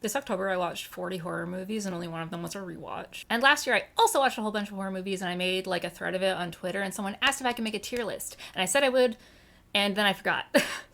This October I watched 40 horror movies and only one of them was a rewatch. And last year I also watched a whole bunch of horror movies and I made like a thread of it on Twitter and someone asked if I could make a tier list. And I said I would, and then I forgot.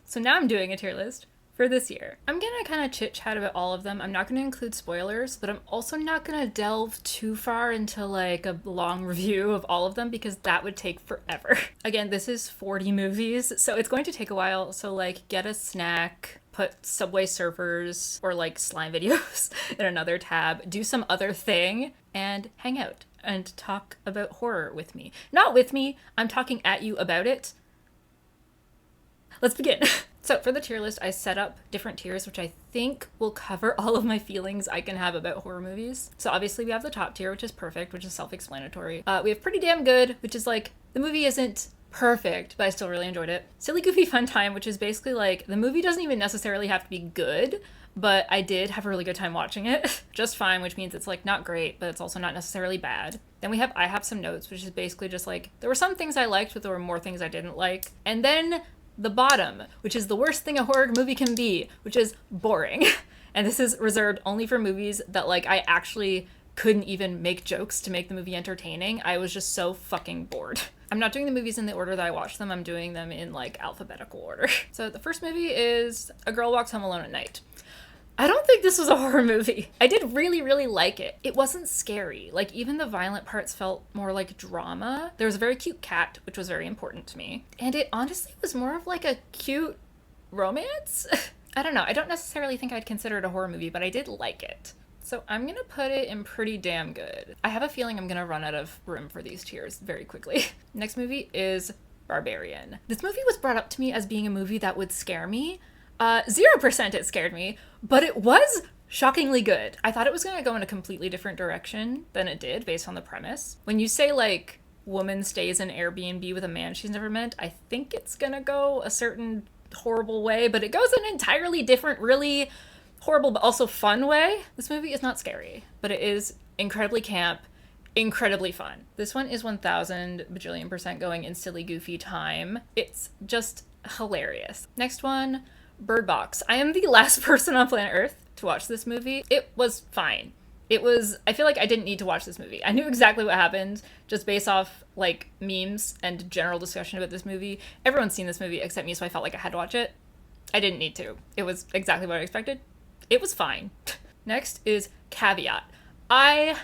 So now I'm doing a tier list for this year. I'm gonna kind of chit chat about all of them. I'm not gonna include spoilers, but I'm also not gonna delve too far into like a long review of all of them because that would take forever. Again, this is 40 movies, so it's going to take a while. So like get a snack, put Subway Surfers or like slime videos in another tab, do some other thing, and hang out and talk about horror with me. Not with me, I'm talking at you about it. Let's begin. So for the tier list, I set up different tiers, which I think will cover all of my feelings I can have about horror movies. So obviously we have the top tier, which is perfect, which is self-explanatory. We have pretty damn good, which is like, the movie isn't perfect, but I still really enjoyed it. Silly, goofy, fun time, which is basically like, the movie doesn't even necessarily have to be good, but I did have a really good time watching it. Just fine, which means it's like not great, but it's also not necessarily bad. Then I have some notes, which is basically just like, there were some things I liked, but there were more things I didn't like. And then the bottom, which is the worst thing a horror movie can be, which is boring. And this is reserved only for movies that like I actually couldn't even make jokes to make the movie entertaining. I was just so fucking bored. I'm not doing the movies in the order that I watched them. I'm doing them in like alphabetical order. So the first movie is A Girl Walks Home Alone at Night. I don't think this was a horror movie. I did really, really like it. It wasn't scary. Like, even the violent parts felt more like drama. There was a very cute cat, which was very important to me. And it honestly was more of like a cute romance? I don't know. I don't necessarily think I'd consider it a horror movie, but I did like it. So I'm gonna put it in pretty damn good. I have a feeling I'm gonna run out of room for these tiers very quickly. Next movie is Barbarian. This movie was brought up to me as being a movie that would scare me. 0% it scared me, but it was shockingly good. I thought it was going to go in a completely different direction than it did based on the premise. When you say like woman stays in Airbnb with a man she's never met, I think it's going to go a certain horrible way, but it goes an entirely different, really horrible but also fun way. This movie is not scary, but it is incredibly camp, incredibly fun. This one is 1000 bajillion% going in silly goofy time. It's just hilarious. Next one, Bird Box. I am the last person on planet Earth to watch this movie. It was fine. I feel like I didn't need to watch this movie. I knew exactly what happened just based off like memes and general discussion about this movie. Everyone's seen this movie except me, so I felt like I had to watch it. I didn't need to. It was exactly what I expected. It was fine. Next is Caveat. I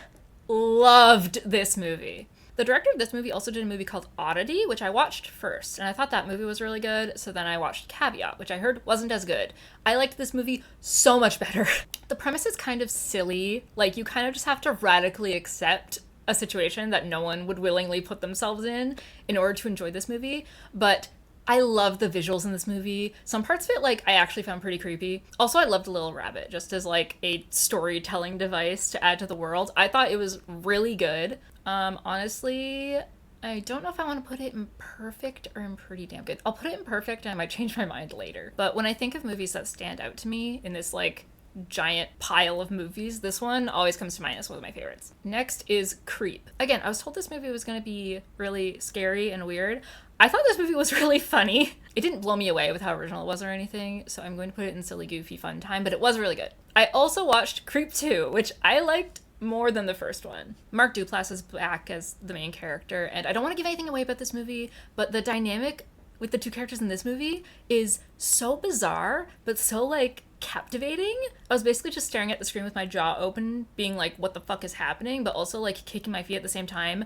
loved this movie. The director of this movie also did a movie called Oddity, which I watched first, and I thought that movie was really good, so then I watched Caveat, which I heard wasn't as good. I liked this movie so much better. The premise is kind of silly. Like, you kind of just have to radically accept a situation that no one would willingly put themselves in order to enjoy this movie, but I love the visuals in this movie. Some parts of it, like, I actually found pretty creepy. Also, I loved Little Rabbit, just as, like, a storytelling device to add to the world. I thought it was really good. Honestly, I don't know if I want to put it in perfect or in pretty damn good. I'll put it in perfect and I might change my mind later. But when I think of movies that stand out to me in this, like, giant pile of movies, this one always comes to mind as one of my favorites. Next is Creep. Again, I was told this movie was going to be really scary and weird. I thought this movie was really funny. It didn't blow me away with how original it was or anything, so I'm going to put it in silly, goofy, fun time, but it was really good. I also watched Creep 2, which I liked more than the first one. Mark Duplass is back as the main character, and I don't want to give anything away about this movie, but the dynamic with the two characters in this movie is so bizarre, but so, like, captivating. I was basically just staring at the screen with my jaw open, being like, what the fuck is happening, but also, like, kicking my feet at the same time.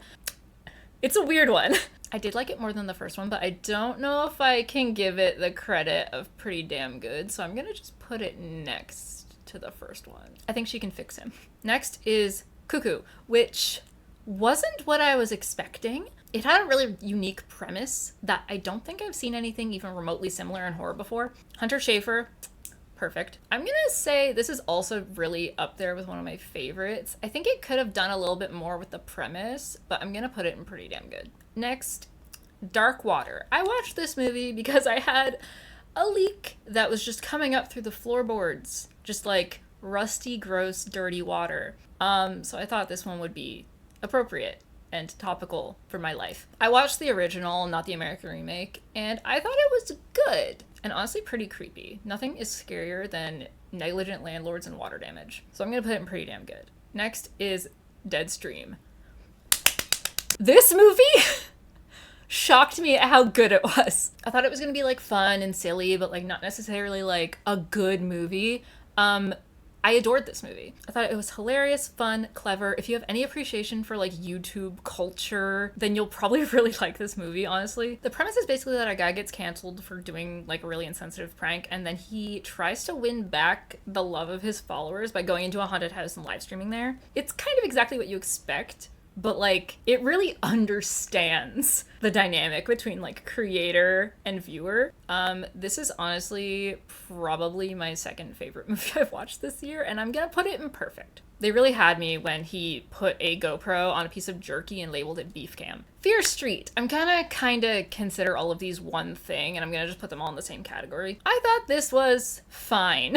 It's a weird one. I did like it more than the first one, but I don't know if I can give it the credit of pretty damn good, so I'm gonna just put it next to the first one. I think she can fix him. Next is Cuckoo, which wasn't what I was expecting. It had a really unique premise that I don't think I've seen anything even remotely similar in horror before. Hunter Schafer, perfect. I'm gonna say this is also really up there with one of my favorites. I think it could have done a little bit more with the premise, but I'm gonna put it in pretty damn good. Next, Dark Water. I watched this movie because I had a leak that was just coming up through the floorboards. Just like rusty, gross, dirty water. So I thought this one would be appropriate and topical for my life. I watched the original, not the American remake, and I thought it was good and honestly pretty creepy. Nothing is scarier than negligent landlords and water damage. So I'm gonna put it in pretty damn good. Next is Deadstream. This movie shocked me at how good it was. I thought it was gonna be like fun and silly, but like not necessarily like a good movie. I adored this movie. I thought it was hilarious, fun, clever. If you have any appreciation for like YouTube culture, then you'll probably really like this movie, honestly. The premise is basically that a guy gets canceled for doing like a really insensitive prank, and then he tries to win back the love of his followers by going into a haunted house and live streaming there. It's kind of exactly what you expect, but like it really understands the dynamic between like creator and viewer. This is honestly probably my second favorite movie I've watched this year, and I'm gonna put it in perfect. They really had me when he put a GoPro on a piece of jerky and labeled it beef cam. Fear Street. I'm gonna kinda consider all of these one thing, and I'm gonna just put them all in the same category. I thought this was fine.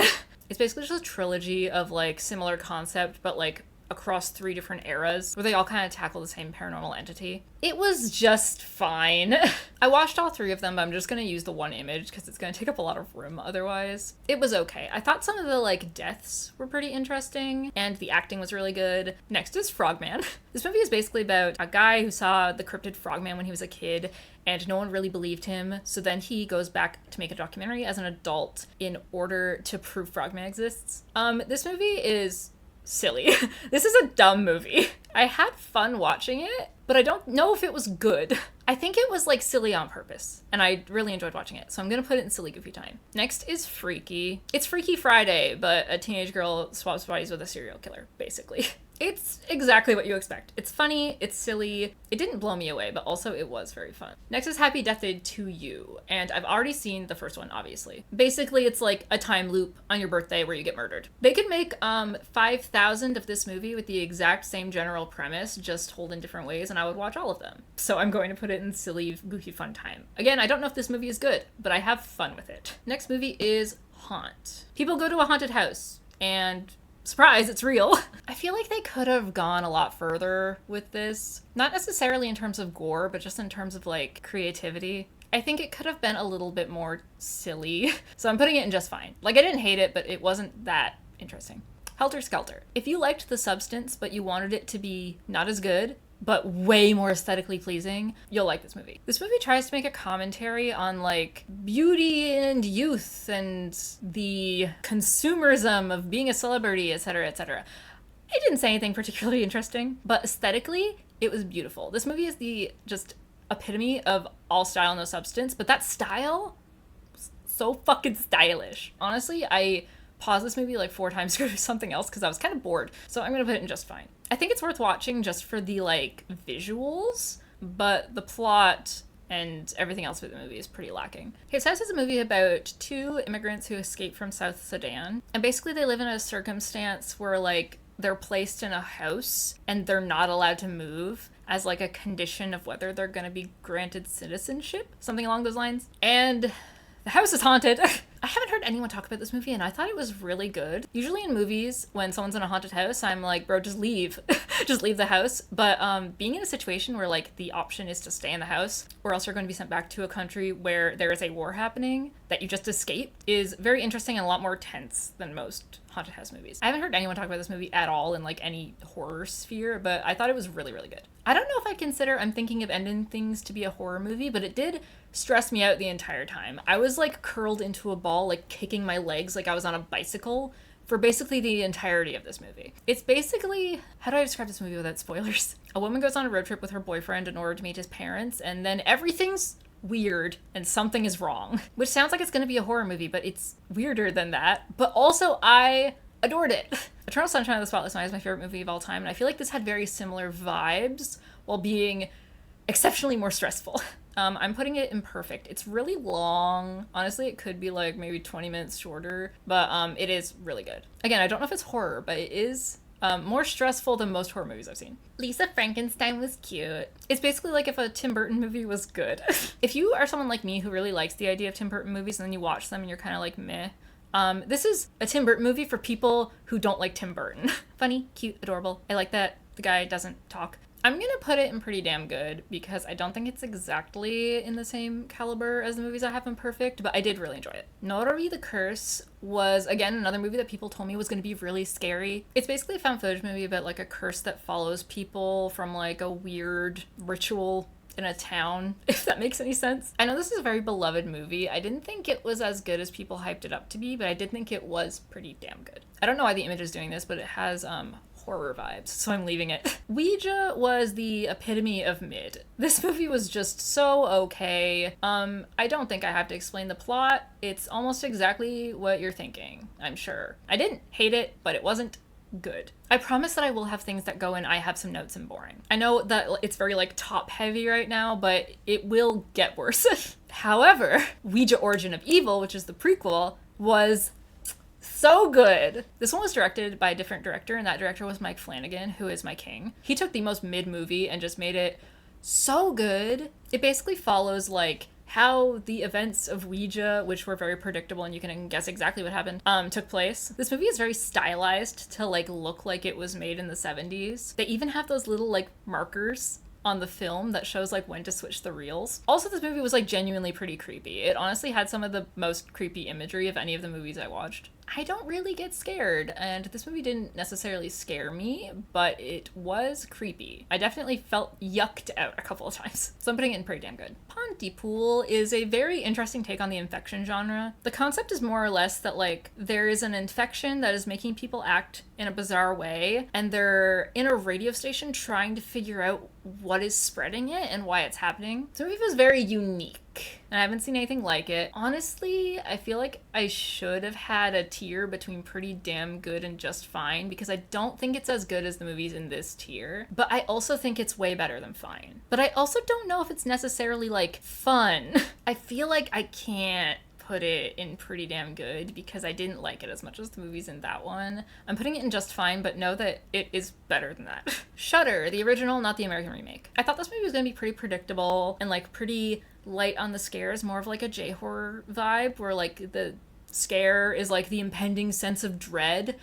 It's basically just a trilogy of like similar concept, but like across 3 different eras where they all kind of tackle the same paranormal entity. It was just fine. I watched all 3 of them, but I'm just gonna use the one image because it's gonna take up a lot of room otherwise. It was okay. I thought some of the like deaths were pretty interesting and the acting was really good. Next is Frogman. This movie is basically about a guy who saw the cryptid Frogman when he was a kid and no one really believed him, so then he goes back to make a documentary as an adult in order to prove Frogman exists. This movie is silly. This is a dumb movie. I had fun watching it, but I don't know if it was good. I think it was like silly on purpose, and I really enjoyed watching it, so I'm gonna put it in silly goofy time. Next is Freaky. It's Freaky Friday, but a teenage girl swaps bodies with a serial killer, basically. It's exactly what you expect. It's funny, it's silly. It didn't blow me away, but also it was very fun. Next is Happy Death Day to You, and I've already seen the first one, obviously. Basically, it's like a time loop on your birthday where you get murdered. They could make 5,000 of this movie with the exact same general premise, just told in different ways, and I would watch all of them. So I'm going to put it in silly, goofy fun time. Again, I don't know if this movie is good, but I have fun with it. Next movie is Haunt. People go to a haunted house, and surprise, it's real. I feel like they could have gone a lot further with this. Not necessarily in terms of gore, but just in terms of like creativity. I think it could have been a little bit more silly. So I'm putting it in just fine. Like I didn't hate it, but it wasn't that interesting. Helter Skelter. If you liked The Substance, but you wanted it to be not as good, but way more aesthetically pleasing, you'll like this movie. This movie tries to make a commentary on like beauty and youth and the consumerism of being a celebrity, etc., etc. It didn't say anything particularly interesting, but aesthetically, it was beautiful. This movie is the just epitome of all style, no substance, but that style was so fucking stylish. Honestly, I paused this movie like 4 times to go do something else because I was kind of bored, so I'm gonna put it in just fine. I think it's worth watching just for the like visuals, but the plot and everything else with the movie is pretty lacking. Okay, so this is a movie about 2 immigrants who escape from South Sudan, and basically they live in a circumstance where like they're placed in a house and they're not allowed to move as like a condition of whether they're gonna be granted citizenship, something along those lines. And the house is haunted. I haven't heard anyone talk about this movie, and I thought it was really good. Usually in movies, when someone's in a haunted house, I'm like, bro, just leave. Just leave the house. But being in a situation where like the option is to stay in the house, or else you're going to be sent back to a country where there is a war happening that you just escaped, is very interesting and a lot more tense than most haunted house movies. I haven't heard anyone talk about this movie at all in like any horror sphere, but I thought it was really, really good. I don't know if I'm thinking of ending things to be a horror movie, but it did stress me out the entire time. I was like curled into a ball, like kicking my legs like I was on a bicycle for basically the entirety of this movie. It's basically, how do I describe this movie without spoilers? A woman goes on a road trip with her boyfriend in order to meet his parents, and then everything's weird and something is wrong, which sounds like it's going to be a horror movie, but it's weirder than that. But also I adored it. Eternal Sunshine of the Spotless Mind is my favorite movie of all time, and I feel like this had very similar vibes while being exceptionally more stressful. I'm putting it in perfect. It's really long. Honestly, it could be like maybe 20 minutes shorter, but it is really good. Again, I don't know if it's horror, but it is more stressful than most horror movies I've seen. Lisa Frankenstein was cute. It's basically like if a Tim Burton movie was good. If you are someone like me who really likes the idea of Tim Burton movies and then you watch them and you're kind of like meh, this is a Tim Burton movie for people who don't like Tim Burton. Funny, cute, adorable. I like that the guy doesn't talk. I'm gonna put it in pretty damn good because I don't think it's exactly in the same caliber as the movies I have in perfect, but I did really enjoy it. Norori the Curse was, again, another movie that people told me was gonna be really scary. It's basically a found footage movie about like a curse that follows people from like a weird ritual in a town, if that makes any sense. I know this is a very beloved movie. I didn't think it was as good as people hyped it up to be, but I did think it was pretty damn good. I don't know why the image is doing this, but it has horror vibes, so I'm leaving it. Ouija was the epitome of mid. This movie was just so okay. I don't think I have to explain the plot. It's almost exactly what you're thinking, I'm sure. I didn't hate it, but it wasn't good. I promise that I will have things that go in I have some notes and boring. I know that it's very like top heavy right now, but it will get worse. However, Ouija Origin of Evil, which is the prequel, was so good. This one was directed by a different director, and that director was Mike Flanagan, who is my king. He took the most mid movie and just made it so good. It basically follows like how the events of Ouija, which were very predictable and you can guess exactly what happened, took place. This movie is very stylized to like look like it was made in the 70s. They even have those little like markers on the film that shows like when to switch the reels. Also, this movie was like genuinely pretty creepy. It honestly had some of the most creepy imagery of any of the movies I watched. I don't really get scared, and this movie didn't necessarily scare me, but it was creepy. I definitely felt yucked out a couple of times, so I'm putting it in pretty damn good. Pontypool is a very interesting take on the infection genre. The concept is more or less that like there is an infection that is making people act in a bizarre way, and they're in a radio station trying to figure out what is spreading it and why it's happening. So the movie was very unique, and I haven't seen anything like it. Honestly, I feel like I should have had a tier between pretty damn good and just fine, because I don't think it's as good as the movies in this tier, but I also think it's way better than fine. But I also don't know if it's necessarily like fun. I feel like I can't put it in pretty damn good because I didn't like it as much as the movies in that one. I'm putting it in just fine, but know that it is better than that. Shutter, the original, not the American remake. I thought this movie was gonna be pretty predictable and like pretty light on the scares, more of like a J-horror vibe where like the scare is like the impending sense of dread.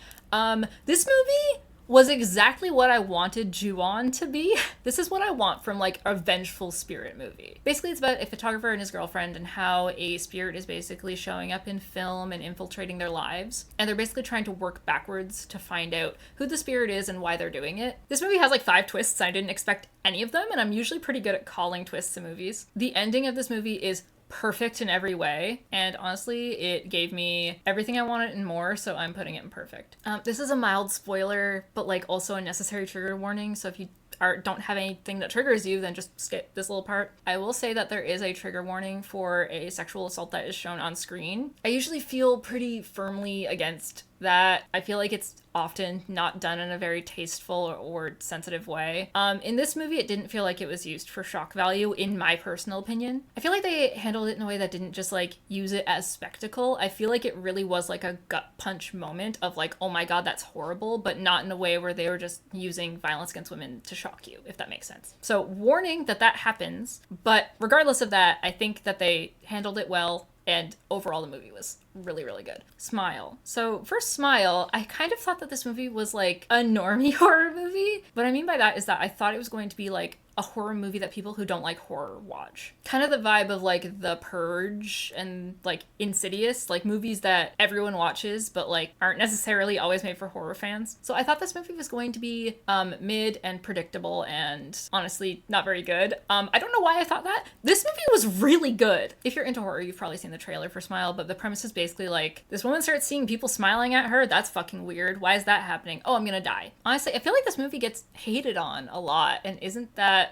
This movie was exactly what I wanted Ju-on to be. This is what I want from like a vengeful spirit movie. Basically, it's about a photographer and his girlfriend and how a spirit is basically showing up in film and infiltrating their lives. And they're basically trying to work backwards to find out who the spirit is and why they're doing it. This movie has like 5 twists. I didn't expect any of them, and I'm usually pretty good at calling twists in movies. The ending of this movie is perfect in every way, and honestly it gave me everything I wanted and more, so I'm putting it in perfect. This is a mild spoiler, but like also a necessary trigger warning, so if you don't have anything that triggers you, then just skip this little part. I will say that there is a trigger warning for a sexual assault that is shown on screen. I usually feel pretty firmly against that. I feel like it's often not done in a very tasteful or sensitive way. In this movie, it didn't feel like it was used for shock value, in my personal opinion. I feel like they handled it in a way that didn't just like use it as spectacle. I feel like it really was like a gut punch moment of like, oh my god, that's horrible, but not in a way where they were just using violence against women to shock you, if that makes sense. So warning that that happens, but regardless of that, I think that they handled it well. And overall, the movie was really, really good. Smile. So for Smile, I kind of thought that this movie was like a normie horror movie. What I mean by that is that I thought it was going to be like a horror movie that people who don't like horror watch. Kind of the vibe of like The Purge and like Insidious, like movies that everyone watches but like aren't necessarily always made for horror fans. So I thought this movie was going to be mid and predictable and honestly not very good. I don't know why I thought that. This movie was really good. If you're into horror, you've probably seen the trailer for Smile, but the premise is basically like this woman starts seeing people smiling at her. That's fucking weird. Why is that happening? Oh, I'm gonna die. Honestly, I feel like this movie gets hated on a lot, and isn't that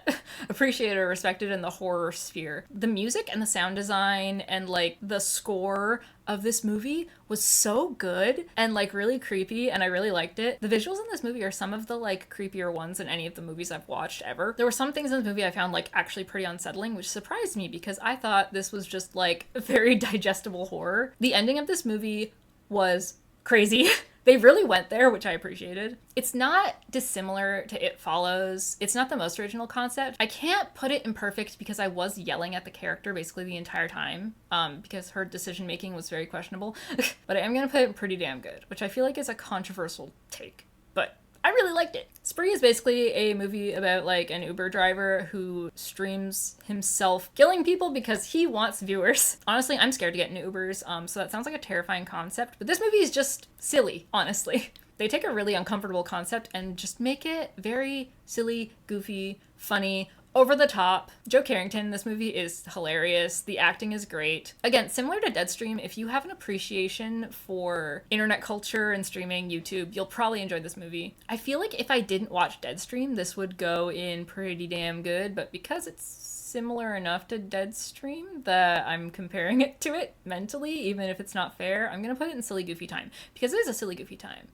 appreciated or respected in the horror sphere. The music and the sound design and like the score of this movie was so good and like really creepy, and I really liked it. The visuals in this movie are some of the like creepier ones in any of the movies I've watched ever. There were some things in this movie I found like actually pretty unsettling, which surprised me because I thought this was just like very digestible horror. The ending of this movie was crazy. They really went there, which I appreciated. It's not dissimilar to It Follows. It's not the most original concept. I can't put it in perfect because I was yelling at the character basically the entire time because her decision making was very questionable. But I am going to put it in pretty damn good, which I feel like is a controversial take. But I really liked it. Spree is basically a movie about like an Uber driver who streams himself killing people because he wants viewers. Honestly, I'm scared to get into Ubers, so that sounds like a terrifying concept, but this movie is just silly, honestly. They take a really uncomfortable concept and just make it very silly, goofy, funny, over the top. Joe Carrington in this movie is hilarious. The acting is great. Again, similar to Deadstream, if you have an appreciation for internet culture and streaming YouTube, you'll probably enjoy this movie. I feel like if I didn't watch Deadstream, this would go in pretty damn good, but because it's similar enough to Deadstream that I'm comparing it to it mentally, even if it's not fair, I'm gonna put it in silly, goofy time, because it is a silly, goofy time.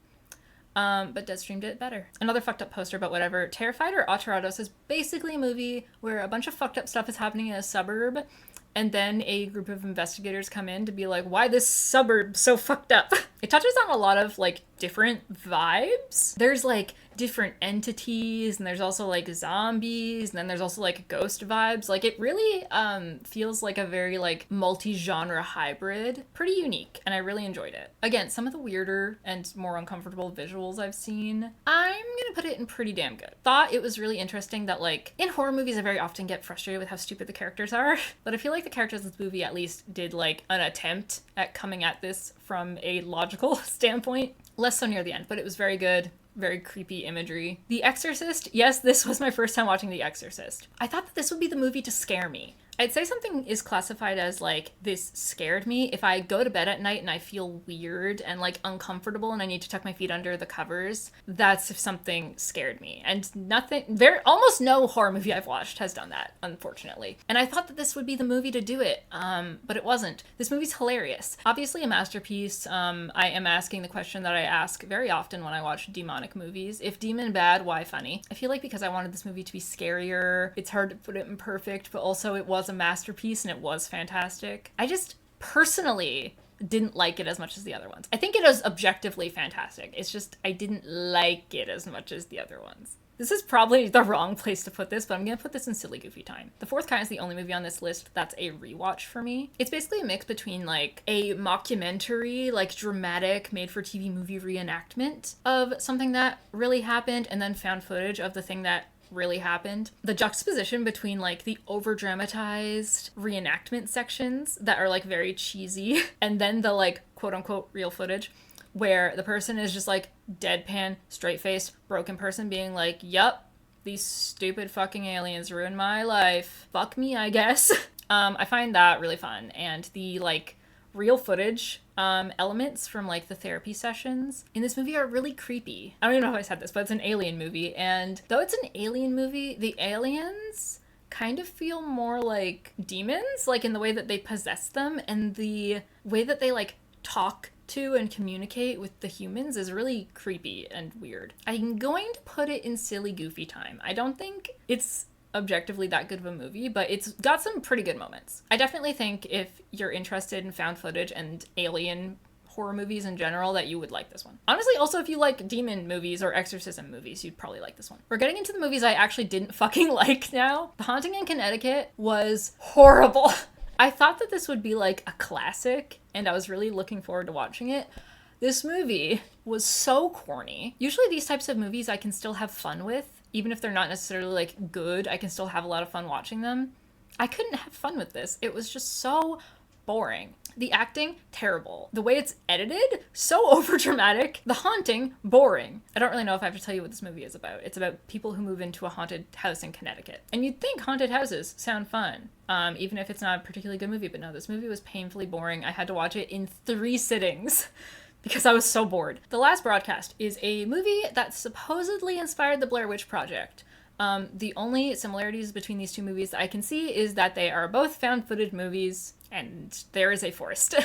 But Deadstream did it better. Another fucked up poster, but whatever. Terrified or Aterrados is basically a movie where a bunch of fucked up stuff is happening in a suburb, and then a group of investigators come in to be like, why this suburb so fucked up? It touches on a lot of like different vibes. There's like different entities, and there's also like zombies, and then there's also like ghost vibes. Like it really feels like a very like multi-genre hybrid. Pretty unique, and I really enjoyed it. Again, some of the weirder and more uncomfortable visuals I've seen, I'm gonna put it in pretty damn good. Thought it was really interesting that like in horror movies I very often get frustrated with how stupid the characters are, but I feel like the characters of this movie at least did like an attempt at coming at this from a logical standpoint. Less so near the end, but it was very good. Very creepy imagery. The Exorcist. Yes, this was my first time watching The Exorcist. I thought that this would be the movie to scare me. I'd say something is classified as like, this scared me if I go to bed at night and I feel weird and like uncomfortable and I need to tuck my feet under the covers. That's if something scared me. And almost no horror movie I've watched has done that, unfortunately. And I thought that this would be the movie to do it, but it wasn't. This movie's hilarious. Obviously a masterpiece. I am asking the question that I ask very often when I watch demonic movies. If demon bad, why funny? I feel like because I wanted this movie to be scarier, it's hard to put it in perfect, but also it was a masterpiece and it was fantastic. I just personally didn't like it as much as the other ones. I think it is objectively fantastic. It's just I didn't like it as much as the other ones. This is probably the wrong place to put this, but I'm gonna put this in silly, goofy time. The Fourth Kind is the only movie on this list that's a rewatch for me. It's basically a mix between like a mockumentary, like dramatic made-for-TV movie reenactment of something that really happened, and then found footage of the thing that really happened. The juxtaposition between like the over dramatized reenactment sections that are like very cheesy and then the like quote unquote real footage where the person is just like deadpan, straight-faced, broken person being like, yup, these stupid fucking aliens ruined my life. Fuck me, I guess. I find that really fun. And the like real footage elements from like the therapy sessions in this movie are really creepy. I don't even know if I said this, but it's an alien movie, and though it's an alien movie, the aliens kind of feel more like demons, like in the way that they possess them, and the way that they like talk to and communicate with the humans is really creepy and weird. I'm going to put it in silly, goofy time. I don't think it's objectively that good of a movie, but it's got some pretty good moments. I definitely think if you're interested in found footage and alien horror movies in general, that you would like this one. Honestly, also if you like demon movies or exorcism movies, you'd probably like this one. We're getting into the movies I actually didn't fucking like now. The Haunting in Connecticut was horrible. I thought that this would be like a classic, and I was really looking forward to watching it. This movie was so corny. Usually these types of movies I can still have fun with. Even if they're not necessarily like good, I can still have a lot of fun watching them. I couldn't have fun with this. It was just so boring. The acting, terrible. The way it's edited, so overdramatic. The haunting, boring. I don't really know if I have to tell you what this movie is about. It's about people who move into a haunted house in Connecticut. And you'd think haunted houses sound fun, even if it's not a particularly good movie. But no, this movie was painfully boring. I had to watch it in 3 sittings. Because I was so bored. The Last Broadcast is a movie that supposedly inspired the Blair Witch Project. The only similarities between these two movies that I can see is that they are both found footage movies, and there is a forest.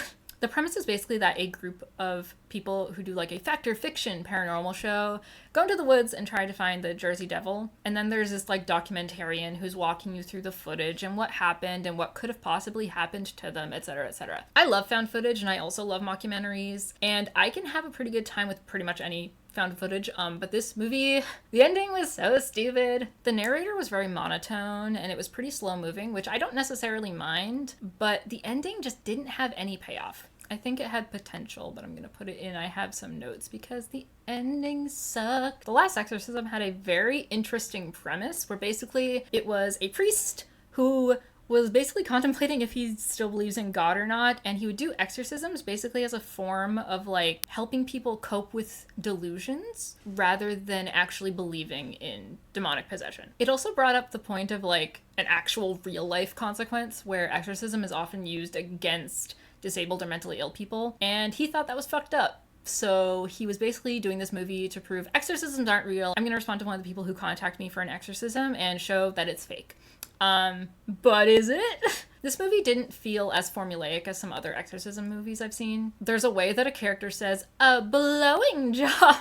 The premise is basically that a group of people who do like a fact or fiction paranormal show go into the woods and try to find the Jersey Devil. And then there's this like documentarian who's walking you through the footage and what happened and what could have possibly happened to them, etc., etc. I love found footage, and I also love mockumentaries, and I can have a pretty good time with pretty much any found footage, but this movie, the ending was so stupid. The narrator was very monotone, and it was pretty slow moving, which I don't necessarily mind, but the ending just didn't have any payoff. I think it had potential, but I'm gonna put it in. I have some notes because the ending sucked. The Last Exorcism had a very interesting premise where basically it was a priest who was basically contemplating if he still believes in God or not, and he would do exorcisms basically as a form of like helping people cope with delusions rather than actually believing in demonic possession. It also brought up the point of like an actual real life consequence where exorcism is often used against disabled or mentally ill people, and he thought that was fucked up. So he was basically doing this movie to prove exorcisms aren't real. I'm going to respond to one of the people who contact me for an exorcism and show that it's fake. But is it? This movie didn't feel as formulaic as some other exorcism movies I've seen. There's a way that a character says, a blowing job,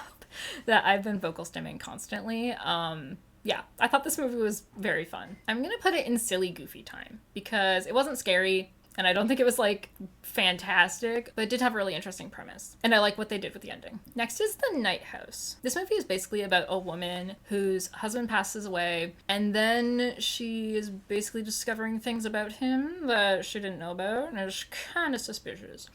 that I've been vocal stimming constantly. Yeah, I thought this movie was very fun. I'm gonna put it in silly, goofy time because it wasn't scary. And I don't think it was, like, fantastic, but it did have a really interesting premise. And I like what they did with the ending. Next is The Night House. This movie is basically about a woman whose husband passes away, and then she is basically discovering things about him that she didn't know about, and it's kind of suspicious.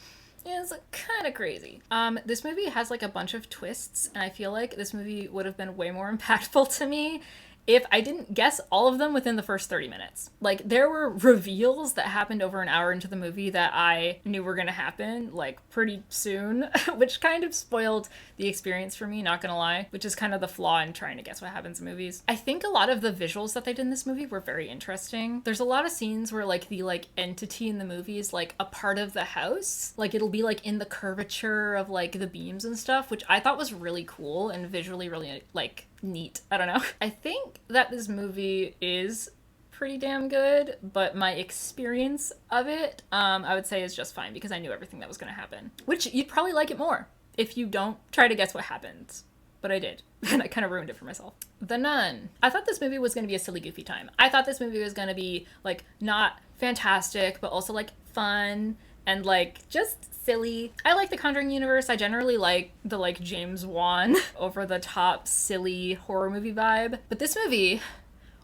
It's kind of crazy. This movie has, like, a bunch of twists, and I feel like this movie would have been way more impactful to me if I didn't guess all of them within the first 30 minutes. Like, there were reveals that happened over an hour into the movie that I knew were gonna happen, like, pretty soon, which kind of spoiled the experience for me, not gonna lie, which is kind of the flaw in trying to guess what happens in movies. I think a lot of the visuals that they did in this movie were very interesting. There's a lot of scenes where, like, the, like, entity in the movie is, like, a part of the house. Like, it'll be, like, in the curvature of, like, the beams and stuff, which I thought was really cool and visually really, like, neat. I don't know. I think that this movie is pretty damn good, but my experience of it, I would say is just fine because I knew everything that was going to happen. Which you'd probably like it more if you don't try to guess what happens. But I did, and I kind of ruined it for myself. The Nun. I thought this movie was going to be a silly, goofy time. I thought this movie was going to be, like, not fantastic, but also, like, fun and, like, just silly. I like the Conjuring universe. I generally like the, like, James Wan over-the-top, silly horror movie vibe. But this movie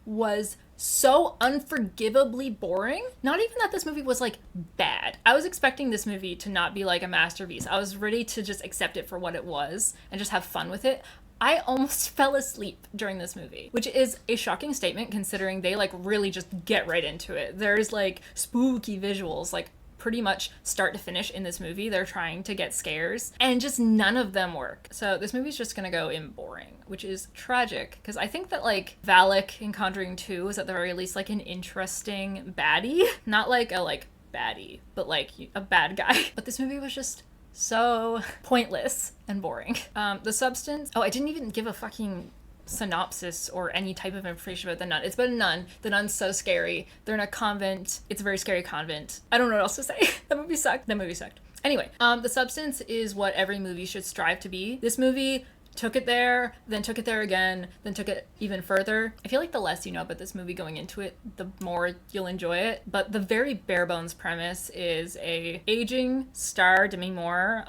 was so unforgivably boring. Not even that this movie was, like, bad. I was expecting this movie to not be, like, a masterpiece. I was ready to just accept it for what it was and just have fun with it. I almost fell asleep during this movie, which is a shocking statement considering they, like, really just get right into it. There's, like, spooky visuals, like, pretty much start to finish in this movie. They're trying to get scares and just none of them work. So this movie's just gonna go in boring, which is tragic because I think that, like, Valak in Conjuring 2 is at the very least, like, an interesting baddie. Not like a, like, baddie, but like a bad guy. But this movie was just so pointless and boring. The Substance. Oh, I didn't even give a fucking synopsis or any type of information about the nun. It's about a nun. The nun's so scary. They're in a convent. It's a very scary convent. I don't know what else to say. That movie sucked. Anyway, The Substance is what every movie should strive to be. This movie took it there, then took it there again, then took it even further. I feel like the less you know about this movie going into it, the more you'll enjoy it. But the very bare bones premise is a aging star, Demi Moore,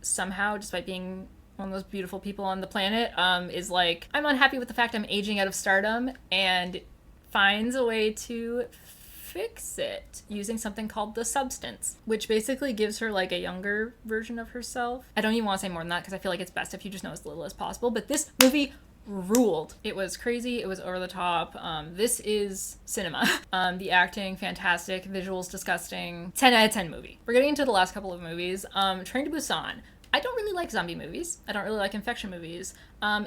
somehow, despite being one of those beautiful people on the planet, is like, I'm unhappy with the fact I'm aging out of stardom, and finds a way to fix it using something called the Substance, which basically gives her, like, a younger version of herself. I don't even want to say more than that because I feel like it's best if you just know as little as possible, but this movie ruled. It was crazy. It was over the top. This is cinema. The acting, fantastic. Visuals, disgusting. 10 out of 10 movie. We're getting into the last couple of movies. Train to Busan. I don't really like zombie movies. I don't really like infection movies.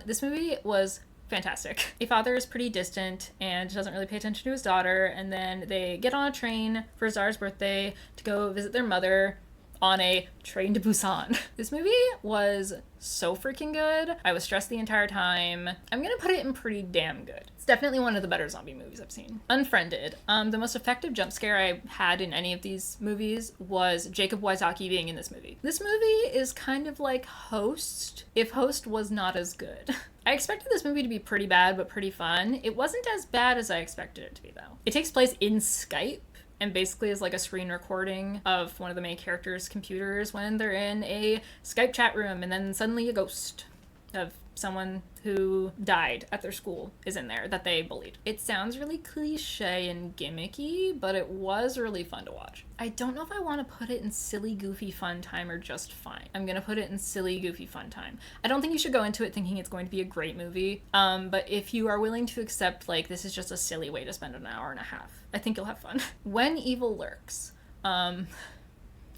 This movie was fantastic. A father is pretty distant and doesn't really pay attention to his daughter, and then they get on a train for his daughter's birthday to go visit their mother on a train to Busan. This movie was so freaking good. I was stressed the entire time. I'm gonna put it in pretty damn good. It's definitely one of the better zombie movies I've seen. Unfriended. The most effective jump scare I had in any of these movies was Jacob Wysocki being in this movie. This movie is kind of like Host, if Host was not as good. I expected this movie to be pretty bad, but pretty fun. It wasn't as bad as I expected it to be, though. It takes place in Skype, and basically is like a screen recording of one of the main characters' computers when they're in a Skype chat room, and then suddenly a ghost of someone who died at their school is in there that they bullied. It sounds really cliche and gimmicky, but it was really fun to watch. I don't know if I want to put it in silly, goofy, fun time or just fine. I'm gonna put it in silly, goofy, fun time. I don't think you should go into it thinking it's going to be a great movie, but if you are willing to accept, like, this is just a silly way to spend an hour and a half, I think you'll have fun. When Evil Lurks. I'm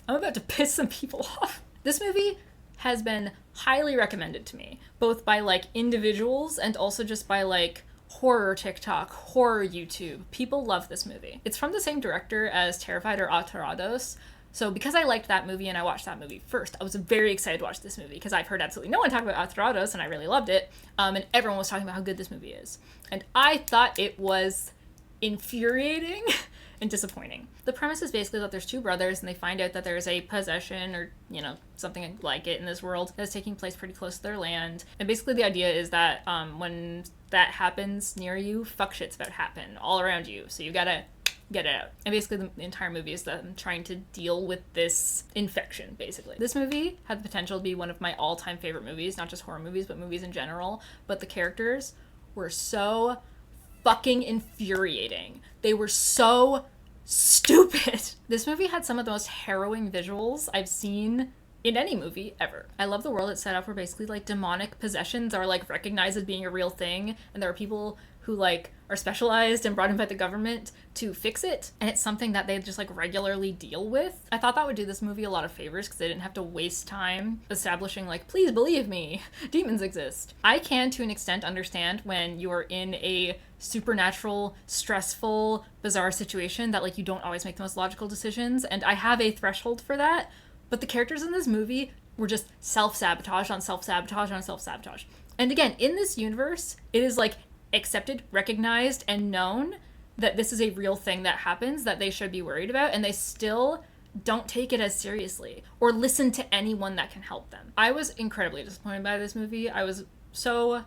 about to piss some people off. This movie has been highly recommended to me, both by, like, individuals and also just by, like, horror TikTok, horror YouTube. People love this movie. It's from the same director as Terrified or Aterrados. So because I liked that movie and I watched that movie first, I was very excited to watch this movie because I've heard absolutely no one talk about Aterrados and I really loved it. And everyone was talking about how good this movie is. And I thought it was infuriating and disappointing. The premise is basically that there's two brothers and they find out that there's a possession or, you know, something like it in this world that's taking place pretty close to their land. And basically the idea is that when that happens near you, fuck shit's about to happen all around you. So you gotta get it out. And basically the entire movie is them trying to deal with this infection, basically. This movie had the potential to be one of my all-time favorite movies, not just horror movies, but movies in general. But the characters were so fucking infuriating. They were so stupid. This movie had some of the most harrowing visuals I've seen in any movie ever. I love the world it's set up where basically, like, demonic possessions are, like, recognized as being a real thing, and there are people who, like, are specialized and brought in by the government to fix it, and it's something that they just, like, regularly deal with. I thought that would do this movie a lot of favors because they didn't have to waste time establishing, like, please believe me, demons exist. I can, to an extent, understand when you're in a supernatural, stressful, bizarre situation that, like, you don't always make the most logical decisions, and I have a threshold for that, but the characters in this movie were just self-sabotage on self-sabotage on self-sabotage. And again, in this universe, it is, like, accepted, recognized, and known that this is a real thing that happens that they should be worried about, and they still don't take it as seriously or listen to anyone that can help them. I was incredibly disappointed by this movie. I was so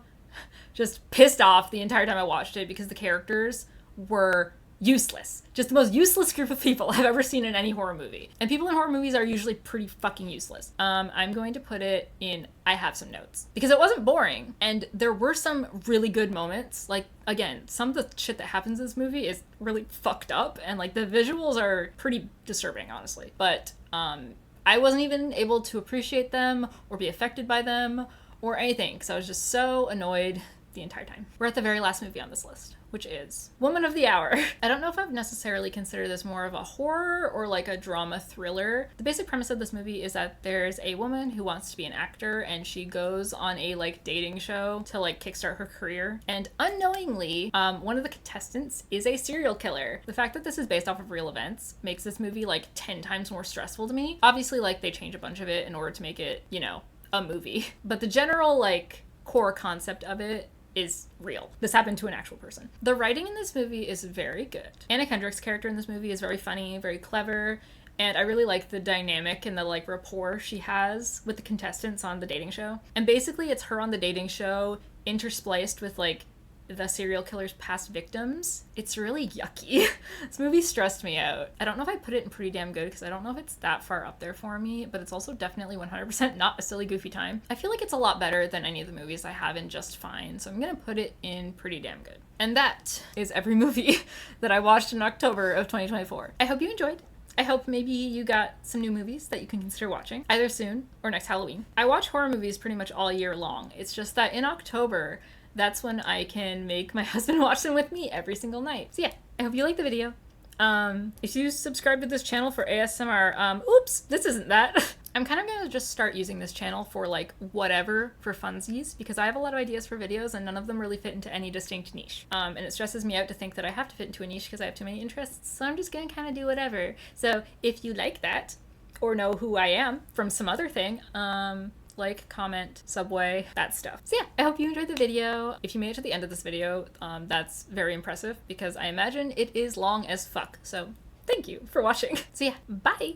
just pissed off the entire time I watched it because the characters were useless. Just the most useless group of people I've ever seen in any horror movie. And people in horror movies are usually pretty fucking useless. I'm going to put it in I have some notes. Because it wasn't boring, and there were some really good moments. Like, again, some of the shit that happens in this movie is really fucked up, and, like, the visuals are pretty disturbing, honestly. But I wasn't even able to appreciate them or be affected by them or anything, because I was just so annoyed the entire time. We're at the very last movie on this list, which is Woman of the Hour. I don't know if I've necessarily considered this more of a horror or like a drama thriller. The basic premise of this movie is that there's a woman who wants to be an actor and she goes on a like dating show to like kickstart her career. And unknowingly, one of the contestants is a serial killer. The fact that this is based off of real events makes this movie like 10 times more stressful to me. Obviously, like they change a bunch of it in order to make it, you know, a movie. But the general like core concept of it is real. This happened to an actual person. The writing in this movie is very good. Anna Kendrick's character in this movie is very funny, very clever, and I really like the dynamic and the like rapport she has with the contestants on the dating show. And basically it's her on the dating show interspliced with like the serial killer's past victims. It's really yucky. This movie stressed me out. I don't know if I put it in pretty damn good because I don't know if it's that far up there for me, but it's also definitely 100% not a silly goofy time. I feel like it's a lot better than any of the movies I have in just fine, so I'm gonna put it in pretty damn good. And that is every movie that I watched in October of 2024. I hope you enjoyed. I hope maybe you got some new movies that you can consider watching, either soon or next Halloween. I watch horror movies pretty much all year long. It's just that in October, that's when I can make my husband watch them with me every single night. So yeah, I hope you liked the video. If you subscribe to this channel for ASMR, oops, this isn't that. I'm kind of gonna just start using this channel for like whatever for funsies because I have a lot of ideas for videos and none of them really fit into any distinct niche. And it stresses me out to think that I have to fit into a niche because I have too many interests, so I'm just gonna kind of do whatever. So if you like that, or know who I am from some other thing, like, comment, subway, that stuff. So yeah, I hope you enjoyed the video. If you made it to the end of this video, that's very impressive because I imagine it is long as fuck. So thank you for watching. So yeah, bye.